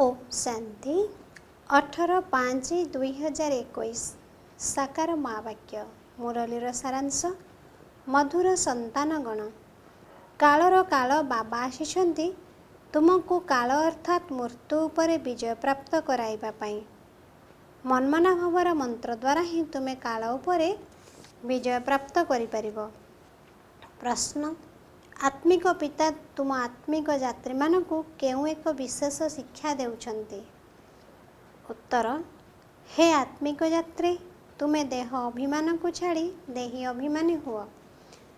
ओम शांति 18/5/2021 साकार महावाक्य मुरलीर सारांश मधुर संतानगण कालर काल बाबा आसिछन्ति तुमको काल अर्थात मृत्यु उपरे विजय प्राप्त कराइबा पाई। मनमना भावर मंत्र द्वारा ही तुमे काल उपरे विजय प्राप्त करि परिबो। प्रश्न आत्मिक पिता तुम आत्मिक यात्री मानकु केउ एक विशेष शिक्षा देउछन्ति? उत्तर हे आत्मिक यात्री तुमे देह अभिमान को छाड़ी देही अभिमानी हुआ।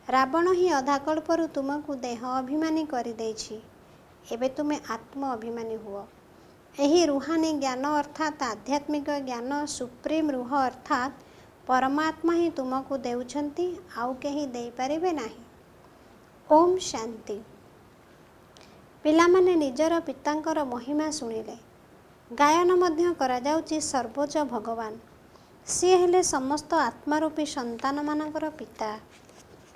रावण ही अधा कल्परु तुमको देह अभिमानी करि देछि। एबे तुमे आत्म अभिमानी हुआ। एही रूहानी ज्ञान अर्थात आध्यात्मिक ज्ञान सुप्रीम रूह अर्थात परमात्मा ही तुमको देउछन्ति आउ केही देई परिबे नाही। ओम शांति। पिलामाने निजर पितांकर महिमा शुणिले। गायन मध्य करा जाउची सर्वोच्च भगवान सी हेले समस्त आत्मारूपी संतान मानकर पिता।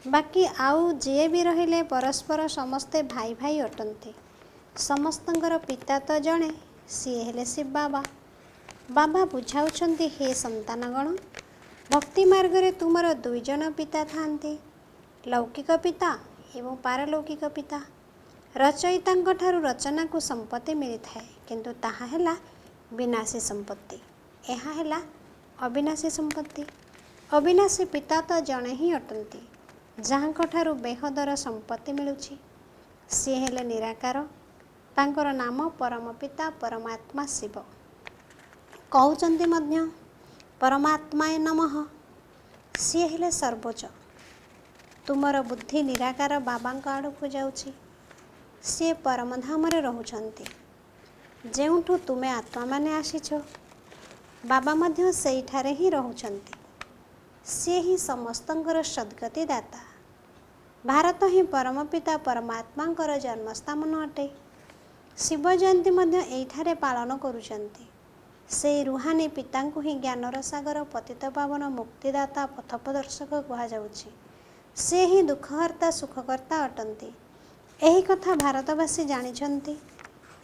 बाकी आउ जे भी रहिले परस्पर समस्ते भाई भाई अटंती। समस्तंकर पिता तो जणे सी हेले शिव बाबा। बाबा बुझाउछन्ति हे संतानगण भक्ति मार्ग रे तुमर दुई जन पिता थांती लौकिक पिता एवं पारलौकिक पिता। रचयितांक ठारू रचना को संपत्ति मिली थाए किंतु ताहा हेला विनाशी संपत्ति। एहा हेला अविनाशी संपत्ति। अविनाशी पिता तो जणे ही अटंती जहाँक ठारू बेहदर संपत्ति मिलुछि सी हेले निराकार। तांकर नाम परम पिता परमात्मा शिव। कहउचन्ति मध्य परमात्माय नमः सी हेले सर्वोच्च। तुमर बुद्धि निराकार बाबांक आड़कू जाउछि सी परमधाम रे रहुछन्ति। जेउठू तुमे आत्मा माने आसीछ बाबा मध्य सेइठारे ही रहुछन्ति। सी ही समस्तंकर सद्गति दाता। भारत ही परम पिता परमात्मांकर जन्मस्थान अटे। शिव जयंती मध्य एइठारे पालन करुछन्ति। से रूहानी पितांकु ही ज्ञानर सागर पतित पावन मुक्तिदाता पथप्रदर्शक कहा जाउछि। से ही दुखहर्ता सुखकर्ता अटंती। एही कथा भारतवासी जानिछन्ति।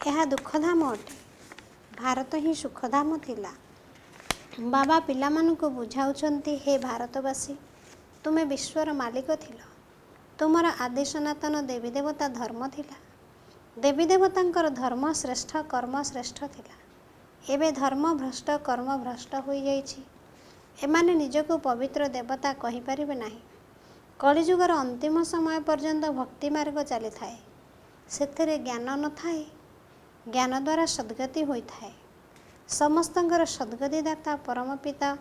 एहा दुखधाम अटे। भारत ही सुखधाम थिला। बाबा पिलामानकु बुझाउछन्ति हे भारतवासी तुमे विश्वर मालिक थिल। तुमर आदि सनातन देवी देवता धर्म थिला। देवी देवतांकर धर्म श्रेष्ठ कर्म श्रेष्ठ थिला। एबे धर्म भ्रष्ट कर्म भ्रष्ट होई जाइछि। एमाने निजको पवित्र देवता कहि परिबे नाही। कलिजुगर अंतिम समय पर्यंत भक्ति मार्ग चली थाए। सेथिरे ज्ञान न थाए। ज्ञान द्वारा सद्गति होई थाए। समस्तंकर सद्गति दाता परम पिता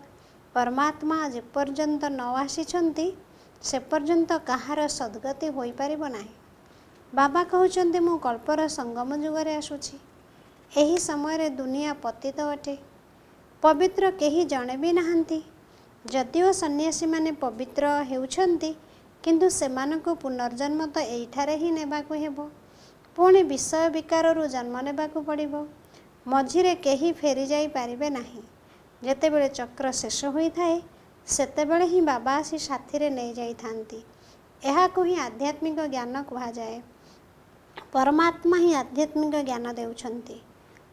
परमात्मा जे पर्यंत न आसीछन्ति से पर्यंत कहार सद्गति होई परिबो नाही। बाबा कहउचन्ति मु कल्पर संगम जुगरे आसुछि। एही समय रे दुनिया पतित अटे। पवित्र केही जणे भी नाहंती। जदिओ सन्यासी माने पवित्र हेउछन्ति किंतु सेमानकु पुनर्जन्म तो एइठारे ही नेबाकु हेबो। पुणी विषय विकाररु जन्म नेबाकु पड़िबो। मझिरे केही फेरी जाई पारिबे नाही। जेतेबेले चक्र शेष होई थाए सेतेबेले ही बाबा आसी साथीरे नै जाई थांती। एहाकु ही आध्यात्मिक ज्ञान कहा जाए। परमात्मा ही आध्यात्मिक ज्ञान देउछन्ति।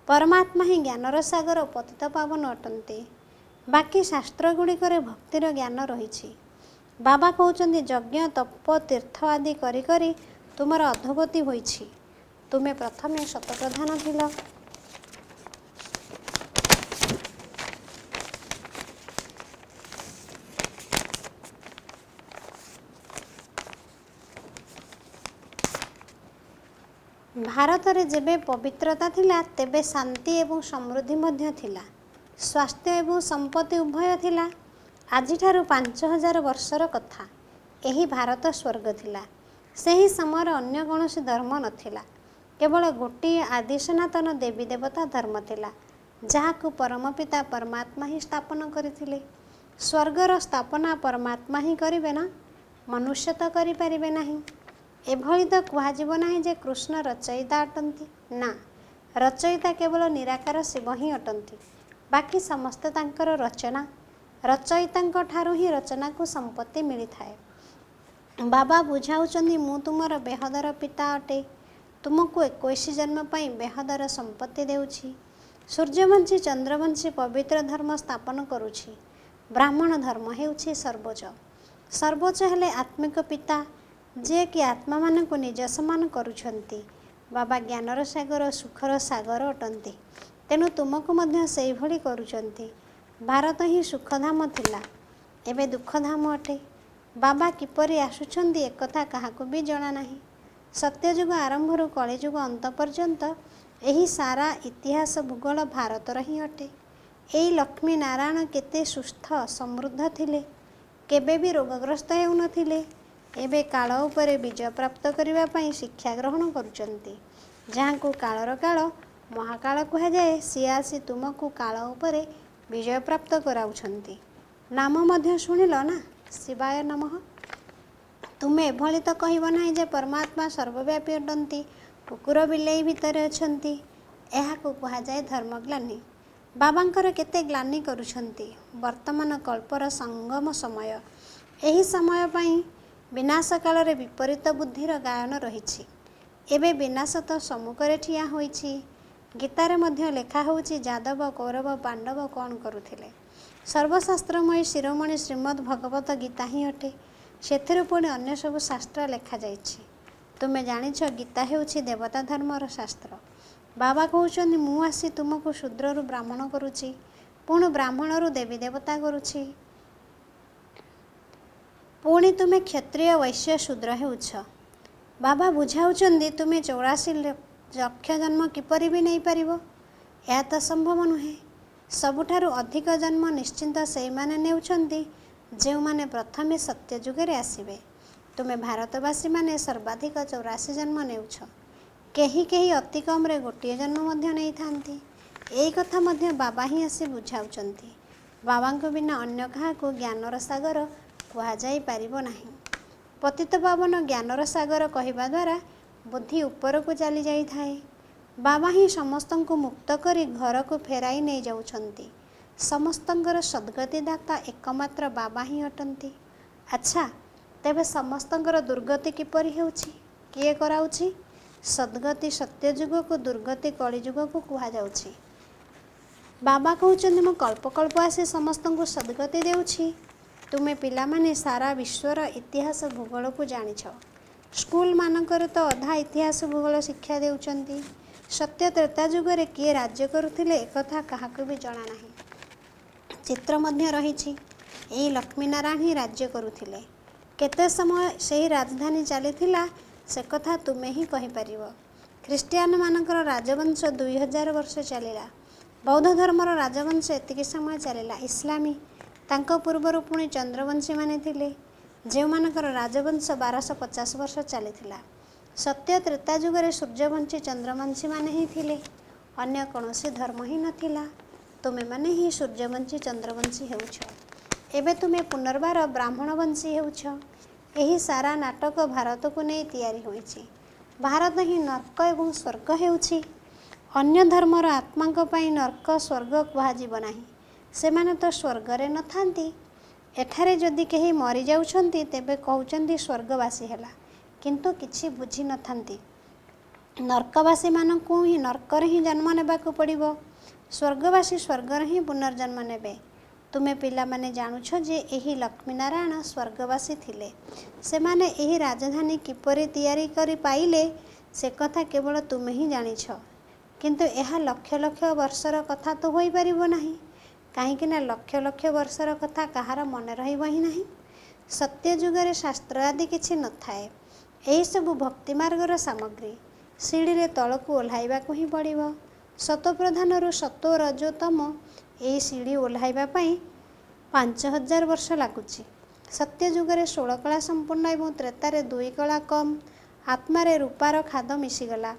परमात्मा ही ज्ञानर सागर पतित पावन अटन्ति। बाकी शास्त्र गुड़िकर भक्तिर ज्ञान रही। बाबा कहउचन्ति यज्ञ तप तीर्थ आदि करी करी तुमर अधोगति होइछि। तुमे प्रथमे शतप्रधान थिल। भारत रे जेबे पवित्रता थिला तेबे शांति एवं समृद्धि मध्य थिला। स्वास्थ्य एवं संपत्ति उभय थिला। आजिठारु 5000 वर्षर कथा। एही भारत स्वर्ग थिला। सेही समय अन्य कौनसी धर्म नथिला। केवल गोटे आदि सनातन देवी देवता धर्म थिला जहाकु परम पिता परमात्मा ही स्थापन करथिले। स्वर्गर स्थापना परमात्मा ही करिवे ना मनुष्य तो करि परिबे नाही। एभଳି तो कुहाजिबो नाही जे कृष्ण रचयिता अटंती ना रचयिता केवल निराकार शिव ही अटंती। बाकी समस्त तांकर रचना रचयितांक ठारू ही रचना को संपत्ति मिली थाए। बाबा बुझाउचन्ति मु तुमर बेहदर पिता अटे। ତୁମକୁ 21 ଜନ୍ମ ପାଇଁ ବେହଦର ସମ୍ପତ୍ତି ଦେଉଛି। ସୂର୍ଯ୍ୟବଂଶୀ ଚନ୍ଦ୍ରବଂଶୀ ପବିତ୍ର ଧର୍ମ ସ୍ଥାପନ କରୁଛି। ବ୍ରାହ୍ମଣ ଧର୍ମ ହେଉଛି ସର୍ବୋଚ୍ଚ। ସର୍ବୋଚ୍ଚ ହେଲେ ଆତ୍ମିକ ପିତା, ଯିଏକି ଆତ୍ମାମାନଙ୍କୁ ନିଜ ସମାନ କରୁଛନ୍ତି। ବାବା ଜ୍ଞାନର ସାଗର, ସୁଖର ସାଗର ଅଟନ୍ତି। ତେଣୁ ତୁମକୁ ମଧ୍ୟ ସେହିଭଳି କରୁଛନ୍ତି। ଭାରତ ହିଁ ସୁଖଧାମ ଥିଲା, ଏବେ ଦୁଃଖଧାମ ଅଟେ। ବାବା କିପରି ଆସୁଛନ୍ତି ଏକଥା କାହାକୁ ବି ଜଣା ନାହିଁ। ସତ୍ୟଯୁଗ ଆରମ୍ଭରୁ କଳିଯୁଗ ଅନ୍ତ ପର୍ଯ୍ୟନ୍ତ ଏହି ସାରା ଇତିହାସ ଭୂଗୋଳ ଭାରତର ହିଁ ଅଟେ। ଏଇ ଲକ୍ଷ୍ମୀ ନାରାୟଣ କେତେ ସୁସ୍ଥ ସମୃଦ୍ଧ ଥିଲେ, କେବେ ବି ରୋଗଗ୍ରସ୍ତ ହେଉନଥିଲେ। ଏବେ କାଳ ଉପରେ ବିଜୟ ପ୍ରାପ୍ତ କରିବା ପାଇଁ ଶିକ୍ଷା ଗ୍ରହଣ କରୁଛନ୍ତି। ଯାହାଙ୍କୁ କାଳର କାଳ ମହାକାଳ କୁହାଯାଏ, ସିଏ ଆସି ତୁମକୁ କାଳ ଉପରେ ବିଜୟ ପ୍ରାପ୍ତ କରାଉଛନ୍ତି। ନାମ ମଧ୍ୟ ଶୁଣିଲ ନା, ଶିବାୟ ନମଃ। ତୁମେ ଏଭଳି ତ କହିବ ନାହିଁ ଯେ ପରମାତ୍ମା ସର୍ବବ୍ୟାପୀ ଅଟନ୍ତି, କୁକୁର ବିଲେଇ ଭିତରେ ଅଛନ୍ତି। ଏହାକୁ କୁହାଯାଏ ଧର୍ମଗ୍ଲାନି। ବାବାଙ୍କର କେତେ ଗ୍ଲାନି କରୁଛନ୍ତି। ବର୍ତ୍ତମାନ କଳ୍ପର ସଙ୍ଗମ ସମୟ। ଏହି ସମୟ ପାଇଁ ବିନାଶ କାଳରେ ବିପରୀତ ବୁଦ୍ଧିର ଗାୟନ ରହିଛି। ଏବେ ବିନାଶ ତ ସମ୍ମୁଖରେ ଠିଆ ହୋଇଛି। ଗୀତାରେ ମଧ୍ୟ ଲେଖା ହେଉଛି ଯାଦବ, କୌରବ, ପାଣ୍ଡବ କ'ଣ କରୁଥିଲେ। ସର୍ବଶାସ୍ତ୍ରମୟୀ ଶିରୋମଣି ଶ୍ରୀମଦ୍ ଭଗବତ ଗୀତା ହିଁ ଅଟେ। ସେଥିରୁ ପୁଣି ଅନ୍ୟ ସବୁ ଶାସ୍ତ୍ର ଲେଖାଯାଇଛି। ତୁମେ ଜାଣିଛ ଗୀତା ହେଉଛି ଦେବତା ଧର୍ମର ଶାସ୍ତ୍ର। ବାବା କହୁଛନ୍ତି ମୁଁ ଆସି ତୁମକୁ ଶୂଦ୍ରରୁ ବ୍ରାହ୍ମଣ କରୁଛି, ପୁଣି ବ୍ରାହ୍ମଣରୁ ଦେବୀ ଦେବତା କରୁଛି। ପୁଣି ତୁମେ କ୍ଷତ୍ରିୟ, ବୈଶ୍ୟ, ଶୂଦ୍ର ହେଉଛ। ବାବା ବୁଝାଉଛନ୍ତି ତୁମେ 84 ଲକ୍ଷ ଜନ୍ମ କିପରି ବି ନେଇପାରିବ। ଏହା ତ ସମ୍ଭବ ନୁହେଁ। ସବୁଠାରୁ ଅଧିକ ଜନ୍ମ ନିଶ୍ଚିନ୍ତ ସେଇମାନେ ନେଉଛନ୍ତି ଯେଉଁମାନେ ପ୍ରଥମେ ସତ୍ୟ ଯୁଗରେ ଆସିବେ। ତୁମେ ଭାରତବାସୀମାନେ ସର୍ବାଧିକ 84 ଜନ୍ମ ନେଉଛ। କେହି କେହି ଅତି କମ୍ରେ ଗୋଟିଏ ଜନ୍ମ ମଧ୍ୟ ନେଇଥାନ୍ତି। ଏଇ କଥା ମଧ୍ୟ ବାବା ହିଁ ଆସି ବୁଝାଉଛନ୍ତି। ବାବାଙ୍କ ବିନା ଅନ୍ୟ କାହାକୁ ଜ୍ଞାନର ସାଗର କୁହାଯାଇ ପାରିବ ନାହିଁ। ପତିତପାବନ ଜ୍ଞାନର ସାଗର କହିବା ଦ୍ୱାରା ବୁଦ୍ଧି ଉପରକୁ ଚାଲି ଯାଇଥାଏ। ବାବା ହିଁ ସମସ୍ତଙ୍କୁ ମୁକ୍ତ କରି ଘରକୁ ଫେରାଇ ନେଇଯାଉଛନ୍ତି। ସମସ୍ତଙ୍କର ସଦ୍ଗତିଦାତା ଏକମାତ୍ର ବାବା ହିଁ ଅଟନ୍ତି। ଆଚ୍ଛା, ତେବେ ସମସ୍ତଙ୍କର ଦୁର୍ଗତି କିପରି ହେଉଛି? କିଏ କରାଉଛି? ସଦ୍ଗତି ସତ୍ୟଯୁଗକୁ, ଦୁର୍ଗତି କଳିଯୁଗକୁ କୁହାଯାଉଛି। ବାବା କହୁଛନ୍ତି ମୁଁ କଳ୍ପ କଳ୍ପ ଆସି ସମସ୍ତଙ୍କୁ ସଦ୍ଗତି ଦେଉଛି। ତୁମେ ପିଲାମାନେ ସାରା ବିଶ୍ୱର ଇତିହାସ ଭୂଗୋଳକୁ ଜାଣିଛ। ସ୍କୁଲମାନଙ୍କରେ ତ ଅଧା ଇତିହାସ ଭୂଗୋଳ ଶିକ୍ଷା ଦେଉଛନ୍ତି। ସତ୍ୟ ତ୍ରେତା ଯୁଗରେ କିଏ ରାଜ୍ୟ କରୁଥିଲେ ଏକଥା କାହାକୁ ବି ଜଣା ନାହିଁ। ଚିତ୍ର ମଧ୍ୟ ରହିଛି। ଏଇ ଲକ୍ଷ୍ମୀନାରାୟଣ ହିଁ ରାଜ୍ୟ କରୁଥିଲେ। କେତେ ସମୟ ସେହି ରାଜଧାନୀ ଚାଲିଥିଲା ସେକଥା ତୁମେ ହିଁ କହିପାରିବ। ଖ୍ରୀଷ୍ଟିଆନମାନଙ୍କର ରାଜବଂଶ 2000 ବର୍ଷ ଚାଲିଲା। ବୌଦ୍ଧ ଧର୍ମର ରାଜବଂଶ ଏତିକି ସମୟ ଚାଲିଲା। ଇସଲାମୀ, ତାଙ୍କ ପୂର୍ବରୁ ପୁଣି ଚନ୍ଦ୍ରବଂଶୀମାନେ ଥିଲେ, ଯେଉଁମାନଙ୍କର ରାଜବଂଶ 1250 ବର୍ଷ ଚାଲିଥିଲା। ସତ୍ୟ ତ୍ରେତା ଯୁଗରେ ସୂର୍ଯ୍ୟବଂଶୀ ଚନ୍ଦ୍ରବଂଶୀମାନେ ହିଁ ଥିଲେ। ଅନ୍ୟ କୌଣସି ଧର୍ମ ହିଁ ନଥିଲା। ତୁମେମାନେ ହିଁ ସୂର୍ଯ୍ୟବଂଶୀ ଚନ୍ଦ୍ରବଂଶୀ ହେଉଛ। ଏବେ ତୁମେ ପୁନର୍ବାର ବ୍ରାହ୍ମଣବଂଶୀ ହେଉଛ। ଏହି ସାରା ନାଟକ ଭାରତକୁ ନେଇ ତିଆରି ହୋଇଛି। ଭାରତ ହିଁ ନର୍କ ଏବଂ ସ୍ୱର୍ଗ ହେଉଛି। ଅନ୍ୟ ଧର୍ମର ଆତ୍ମାଙ୍କ ପାଇଁ ନର୍କ ସ୍ୱର୍ଗ କୁହାଯିବ ନାହିଁ। ସେମାନେ ତ ସ୍ୱର୍ଗରେ ନଥାନ୍ତି। ଏଠାରେ ଯଦି କେହି ମରିଯାଉଛନ୍ତି ତେବେ କହୁଛନ୍ତି ସ୍ୱର୍ଗବାସୀ ହେଲା, କିନ୍ତୁ କିଛି ବୁଝିନଥାନ୍ତି। ନର୍କବାସୀମାନଙ୍କୁ ହିଁ ନର୍କରେ ହିଁ ଜନ୍ମ ନେବାକୁ ପଡ଼ିବ। ସ୍ୱର୍ଗବାସୀ ସ୍ୱର୍ଗରେ ହିଁ ପୁନର୍ଜନ୍ମ ନେବେ। ତୁମେ ପିଲାମାନେ ଜାଣୁଛ ଯେ ଏହି ଲକ୍ଷ୍ମୀନାରାୟଣ ସ୍ୱର୍ଗବାସୀ ଥିଲେ। ସେମାନେ ଏହି ରାଜଧାନୀ କିପରି ତିଆରି କରି ପାଇଲେ ସେକଥା କେବଳ ତୁମେ ହିଁ ଜାଣିଛ। କିନ୍ତୁ ଏହା ଲକ୍ଷ ଲକ୍ଷ ବର୍ଷର କଥା ତ ହୋଇପାରିବ ନାହିଁ। କାହିଁକିନା ଲକ୍ଷ ଲକ୍ଷ ବର୍ଷର କଥା କାହାର ମନେ ରହିବ ହିଁ ନାହିଁ। ସତ୍ୟ ଯୁଗରେ ଶାସ୍ତ୍ର ଆଦି କିଛି ନଥାଏ। ଏହିସବୁ ଭକ୍ତିମାର୍ଗର ସାମଗ୍ରୀ। ସିଡ଼ିରେ ତଳକୁ ଓହ୍ଲାଇବାକୁ ହିଁ ପଡ଼ିବ। ସତୋପ୍ରଧାନରୁ ସତୋ ରଜୋତମ ଏହି ସିଡ଼ି ଓହ୍ଲାଇବା ପାଇଁ 5000 ବର୍ଷ ଲାଗୁଛି। ସତ୍ୟ ଯୁଗରେ 16 କଳା ସମ୍ପୂର୍ଣ୍ଣ ଏବଂ ତ୍ରେତାରେ 2 କଳା କମ୍। ଆତ୍ମାରେ ରୂପାର ଖାଦ ମିଶିଗଲା।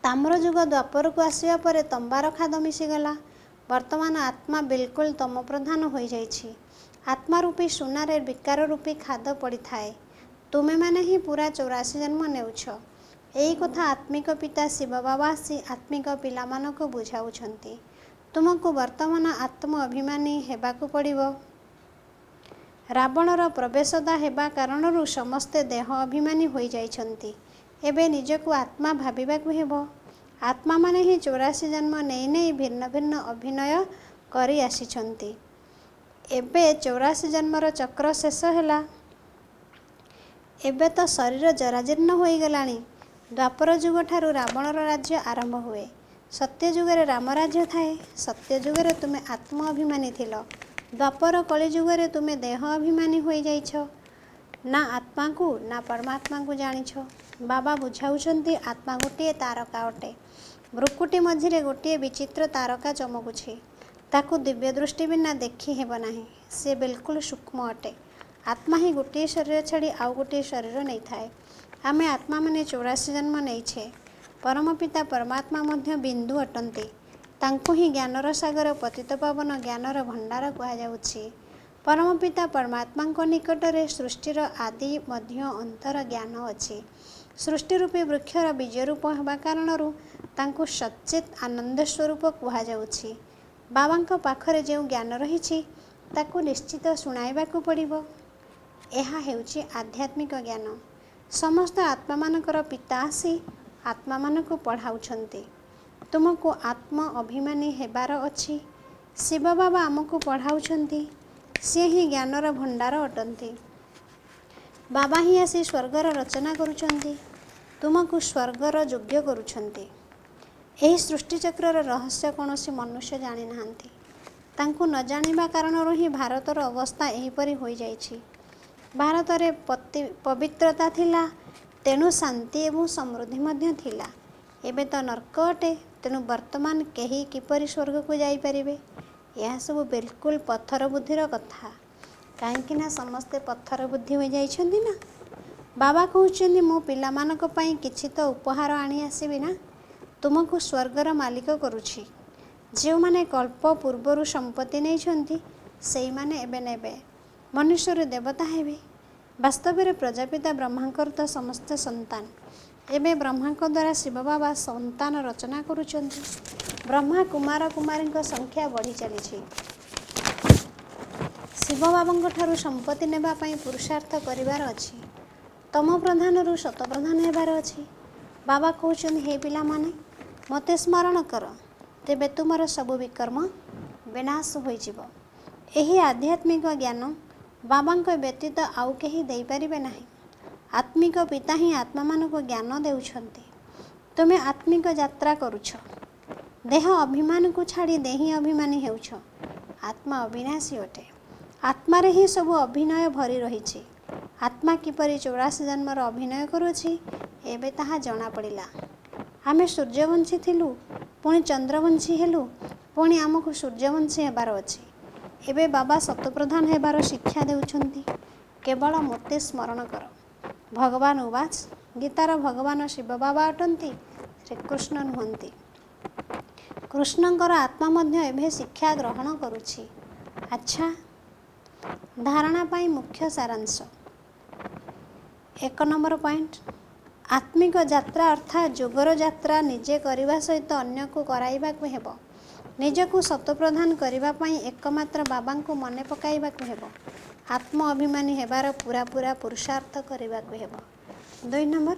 ତାମ୍ର ଯୁଗ ଦ୍ୱାପରକୁ ଆସିବା ପରେ ତମ୍ବାର ଖାଦ ମିଶିଗଲା। ବର୍ତ୍ତମାନ ଆତ୍ମା ବିଲକୁଲ ତମପ୍ରଧାନ ହୋଇଯାଇଛି। ଆତ୍ମାରୂପୀ ସୁନାରେ ବିକାର ରୂପୀ ଖାଦ ପଡ଼ିଥାଏ। ତୁମେମାନେ ହିଁ ପୁରା 84 ଜନ୍ମ ନେଉଛ। ଏହି କଥା ଆତ୍ମିକ ପିତା ଶିବ ବାବା ଆସି ଆତ୍ମିକ ପିଲାମାନଙ୍କୁ ବୁଝାଉଛନ୍ତି। ତୁମକୁ ବର୍ତ୍ତମାନ ଆତ୍ମ ଅଭିମାନୀ ହେବାକୁ ପଡ଼ିବ। ରାବଣର ପ୍ରବେଶଦା ହେବା କାରଣରୁ ସମସ୍ତେ ଦେହ ଅଭିମାନୀ ହୋଇଯାଇଛନ୍ତି। ଏବେ ନିଜକୁ ଆତ୍ମା ଭାବିବାକୁ ହେବ। ଆତ୍ମା ମାନେ ହିଁ 84 ଜନ୍ମ ନେଇ ନେଇ ଭିନ୍ନ ଭିନ୍ନ ଅଭିନୟ କରି ଆସିଛନ୍ତି। ଏବେ 84 ଜନ୍ମର ଚକ୍ର ଶେଷ ହେଲା। ଏବେ ତ ଶରୀର ଜରାଜୀର୍ଣ୍ଣ ହୋଇଗଲାଣି। ଦ୍ୱାପର ଯୁଗ ଠାରୁ ରାବଣର ରାଜ୍ୟ ଆରମ୍ଭ ହୁଏ। ସତ୍ୟ ଯୁଗରେ ରାମରାଜ୍ୟ ଥାଏ। ସତ୍ୟ ଯୁଗରେ ତୁମେ ଆତ୍ମ ଅଭିମାନୀ ଥିଲ। ଦ୍ୱାପର କଳି ଯୁଗରେ ତୁମେ ଦେହ ଅଭିମାନୀ ହୋଇଯାଇଛ। ନା ଆତ୍ମାକୁ ନା ପରମାତ୍ମାକୁ ଜାଣିଛ। ବାବା ବୁଝାଉଛନ୍ତି ଆତ୍ମା ଗୋଟିଏ ତାରକା ଅଟେ। ଭ୍ରୁକୁଟି ମଝିରେ ଗୋଟିଏ ବିଚିତ୍ର ତାରକା ଚମକୁଛି। ତାକୁ ଦିବ୍ୟ ଦୃଷ୍ଟି ବିନା ଦେଖି ହେବ ନାହିଁ। ସେ ବିଲକୁଲ ସୂକ୍ଷ୍ମ ଅଟେ। ଆତ୍ମା ହିଁ ଗୋଟିଏ ଶରୀର ଛାଡ଼ି ଆଉ ଗୋଟିଏ ଶରୀର ନେଇଥାଏ। ଆମେ ଆତ୍ମାମାନେ 84 ଜନ୍ମ ନେଇଛେ। ପରମ ପିତା ପରମାତ୍ମା ମଧ୍ୟ ବିନ୍ଦୁ ଅଟନ୍ତି। ତାଙ୍କୁ ହିଁ ଜ୍ଞାନର ସାଗର ପତିତପାବନ ଜ୍ଞାନର ଭଣ୍ଡାର କୁହାଯାଉଛି। ପରମ ପିତା ପରମାତ୍ମାଙ୍କ ନିକଟରେ ସୃଷ୍ଟିର ଆଦି ମଧ୍ୟ ଅନ୍ତର ଜ୍ଞାନ ଅଛି। ସୃଷ୍ଟି ରୂପୀ ବୃକ୍ଷର ବୀଜ ରୂପ ହେବା କାରଣରୁ ତାଙ୍କୁ ସଚ୍ଚିତ୍ ଆନନ୍ଦ ସ୍ୱରୂପ କୁହାଯାଉଛି। ବାବାଙ୍କ ପାଖରେ ଯେଉଁ ଜ୍ଞାନ ରହିଛି ତାକୁ ନିଶ୍ଚିତ ଶୁଣାଇବାକୁ ପଡ଼ିବ। ଏହା ହେଉଛି ଆଧ୍ୟାତ୍ମିକ ଜ୍ଞାନ। ସମସ୍ତ ଆତ୍ମାମାନଙ୍କର ପିତା ଆସି ଆତ୍ମାମାନଙ୍କୁ ପଢ଼ାଉଛନ୍ତି। ତୁମକୁ ଆତ୍ମ ଅଭିମାନୀ ହେବାର ଅଛି। ଶିବ ବାବା ଆମକୁ ପଢ଼ାଉଛନ୍ତି। ସିଏ ହିଁ ଜ୍ଞାନର ଭଣ୍ଡାର ଅଟନ୍ତି। ବାବା ହିଁ ଆସି ସ୍ୱର୍ଗର ରଚନା କରୁଛନ୍ତି। ତୁମକୁ ସ୍ୱର୍ଗର ଯୋଗ୍ୟ କରୁଛନ୍ତି। ଏହି ସୃଷ୍ଟିଚକ୍ରର ରହସ୍ୟ କୌଣସି ମନୁଷ୍ୟ ଜାଣିନାହାନ୍ତି। ତାଙ୍କୁ ନ ଜାଣିବା କାରଣରୁ ହିଁ ଭାରତର ଅବସ୍ଥା ଏହିପରି ହୋଇଯାଇଛି। ଭାରତରେ ପବିତ୍ରତା ଥିଲା, ତେଣୁ ଶାନ୍ତି ଏବଂ ସମୃଦ୍ଧି ମଧ୍ୟ ଥିଲା। ଏବେ ତ ନର୍କ ଅଟେ, ତେଣୁ ବର୍ତ୍ତମାନ କେହି କିପରି ସ୍ୱର୍ଗକୁ ଯାଇପାରିବେ? ଏହା ସବୁ ବିଲକୁଲ ପଥର ବୁଦ୍ଧିର କଥା। କାହିଁକି ନା ସମସ୍ତେ ପଥର ବୁଦ୍ଧି ହୋଇଯାଇଛନ୍ତି ନା। ବାବା କହୁଛନ୍ତି ମୁଁ ପିଲାମାନଙ୍କ ପାଇଁ କିଛି ତ ଉପହାର ଆଣି ଆସିବି ନା। ତୁମକୁ ସ୍ୱର୍ଗର ମାଲିକ କରୁଛି। ଯେଉଁମାନେ କଳ୍ପ ପୂର୍ବରୁ ସମ୍ପତ୍ତି ନେଇଛନ୍ତି ସେଇମାନେ ଏବେ ନେବେ। ମନୁଷ୍ୟରୁ ଦେବତା ହେବେ। ବାସ୍ତବରେ ପ୍ରଜାପିତା ବ୍ରହ୍ମାଙ୍କର ତ ସମସ୍ତେ ସନ୍ତାନ। ଏବେ ବ୍ରହ୍ମାଙ୍କ ଦ୍ୱାରା ଶିବ ବାବା ସନ୍ତାନ ରଚନା କରୁଛନ୍ତି। ବ୍ରହ୍ମା କୁମାର କୁମାରୀଙ୍କ ସଂଖ୍ୟା ବଢ଼ି ଚାଲିଛି। ଶିବ ବାବାଙ୍କ ଠାରୁ ସମ୍ପତ୍ତି ନେବା ପାଇଁ ପୁରୁଷାର୍ଥ କରିବାର ଅଛି। ତମ ପ୍ରଧାନରୁ ଶତ ପ୍ରଧାନ ହେବାର ଅଛି। ବାବା କହୁଛନ୍ତି ହେ ପିଲାମାନେ, ମୋତେ ସ୍ମରଣ କର, ତେବେ ତୁମର ସବୁ ବିକର୍ମ ବିନାଶ ହୋଇଯିବ। ଏହି ଆଧ୍ୟାତ୍ମିକ ଜ୍ଞାନ ବାବାଙ୍କ ବ୍ୟତୀତ ଆଉ କେହି ଦେଇପାରିବେ ନାହିଁ। ଆତ୍ମିକ ପିତା ହିଁ ଆତ୍ମାମାନଙ୍କୁ ଜ୍ଞାନ ଦେଉଛନ୍ତି। ତୁମେ ଆତ୍ମିକ ଯାତ୍ରା କରୁଛ। ଦେହ ଅଭିମାନକୁ ଛାଡ଼ି ଦେହୀ ଅଭିମାନୀ ହେଉଛ। ଆତ୍ମା ଅବିନାଶୀ ଅଟେ। ଆତ୍ମାରେ ହିଁ ସବୁ ଅଭିନୟ ଭରି ରହିଛି। ଆତ୍ମା କିପରି 84 ଜନ୍ମର ଅଭିନୟ କରୁଛି ଏବେ ତାହା ଜଣାପଡ଼ିଲା। ଆମେ ସୂର୍ଯ୍ୟବଂଶୀ ଥିଲୁ, ପୁଣି ଚନ୍ଦ୍ରବଂଶୀ ହେଲୁ, ପୁଣି ଆମକୁ ସୂର୍ଯ୍ୟବଂଶୀ ହେବାର ଅଛି। ଏବେ ବାବା ଶତପ୍ରଧାନ ହେବାର ଶିକ୍ଷା ଦେଉଛନ୍ତି। କେବଳ ମୋତେ ସ୍ମରଣ କର। ଭଗବାନ ଉବାଚ, ଗୀତାର ଭଗବାନ ଶିବ ବାବା ଅଟନ୍ତି, ଶ୍ରୀକୃଷ୍ଣ ନୁହନ୍ତି। କୃଷ୍ଣଙ୍କର ଆତ୍ମା ମଧ୍ୟ ଏବେ ଶିକ୍ଷା ଗ୍ରହଣ କରୁଛି। ଆଚ୍ଛା, ଧାରଣା ପାଇଁ ମୁଖ୍ୟ ସାରାଂଶ। 1 ନମ୍ବର ପଏଣ୍ଟ, ଆତ୍ମିକ ଯାତ୍ରା ଅର୍ଥାତ୍ ଯୋଗର ଯାତ୍ରା ନିଜେ କରିବା ସହିତ ଅନ୍ୟକୁ କରାଇବାକୁ ହେବ। ନିଜକୁ ଶତପ୍ରଧାନ କରିବା ପାଇଁ ଏକମାତ୍ର ବାବାଙ୍କୁ ମନେ ପକାଇବାକୁ ହେବ। ଆତ୍ମ ଅଭିମାନୀ ହେବାର ପୂରା ପୁରୁଷାର୍ଥ କରିବାକୁ ହେବ। 2 ନମ୍ବର,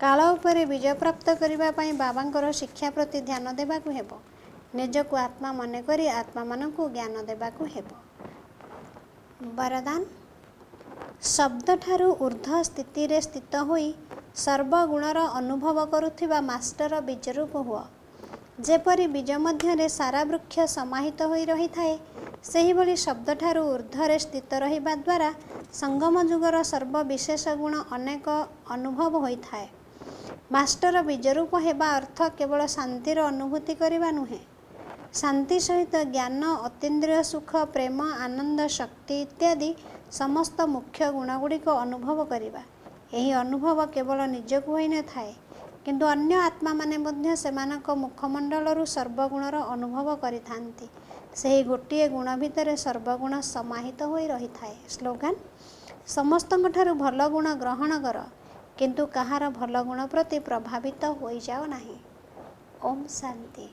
କାଳ ଉପରେ ବିଜୟ ପ୍ରାପ୍ତ କରିବା ପାଇଁ ବାବାଙ୍କର ଶିକ୍ଷା ପ୍ରତି ଧ୍ୟାନ ଦେବାକୁ ହେବ। ନିଜକୁ ଆତ୍ମା ମନେକରି ଆତ୍ମାମାନଙ୍କୁ ଜ୍ଞାନ ଦେବାକୁ ହେବ। ବରଦାନ, ଶବ୍ଦଠାରୁ ଊର୍ଦ୍ଧ୍ୱ ସ୍ଥିତିରେ ସ୍ଥିତ ହୋଇ ସର୍ବଗୁଣର ଅନୁଭବ କରୁଥିବା ମାଷ୍ଟର ବୀଜରୂପ ହୁଅ। ଯେପରି ବୀଜ ମଧ୍ୟରେ ସାରା ବୃକ୍ଷ ସମାହିତ ହୋଇ ରହିଥାଏ, ସେହିଭଳି ଶବ୍ଦଠାରୁ ଊର୍ଦ୍ଧ୍ୱରେ ସ୍ଥିତ ରହିବା ଦ୍ୱାରା ସଙ୍ଗମ ଯୁଗର ସର୍ବବିଶେଷ ଗୁଣ ଅନେକ ଅନୁଭବ ହୋଇଥାଏ। ମାଷ୍ଟର ବୀଜରୂପ ହେବା ଅର୍ଥ କେବଳ ଶାନ୍ତିର ଅନୁଭୂତି କରିବା ନୁହେଁ। ଶାନ୍ତି ସହିତ ଜ୍ଞାନ, ଅତୀନ୍ଦ୍ରିୟ ସୁଖ, ପ୍ରେମ, ଆନନ୍ଦ, ଶକ୍ତି ଇତ୍ୟାଦି ସମସ୍ତ ମୁଖ୍ୟ ଗୁଣଗୁଡ଼ିକ ଅନୁଭବ କରିବା। ଏହି ଅନୁଭବ କେବଳ ନିଜକୁ ହୋଇନଥାଏ, କିନ୍ତୁ ଅନ୍ୟ ଆତ୍ମାମାନେ ମଧ୍ୟ ସେମାନଙ୍କ ମୁଖମଣ୍ଡଳରୁ ସର୍ବଗୁଣର ଅନୁଭବ କରିଥାନ୍ତି। ସେହି ଗୋଟିଏ ଗୁଣ ଭିତରେ ସର୍ବଗୁଣ ସମାହିତ ହୋଇ ରହିଥାଏ। ସ୍ଲୋଗାନ, ସମସ୍ତଙ୍କଠାରୁ ଭଲ ଗୁଣ ଗ୍ରହଣ କର, କିନ୍ତୁ କାହାର ଭଲ ଗୁଣ ପ୍ରତି ପ୍ରଭାବିତ ହୋଇଯାଅ ନାହିଁ। ଓମ୍ ଶାନ୍ତି।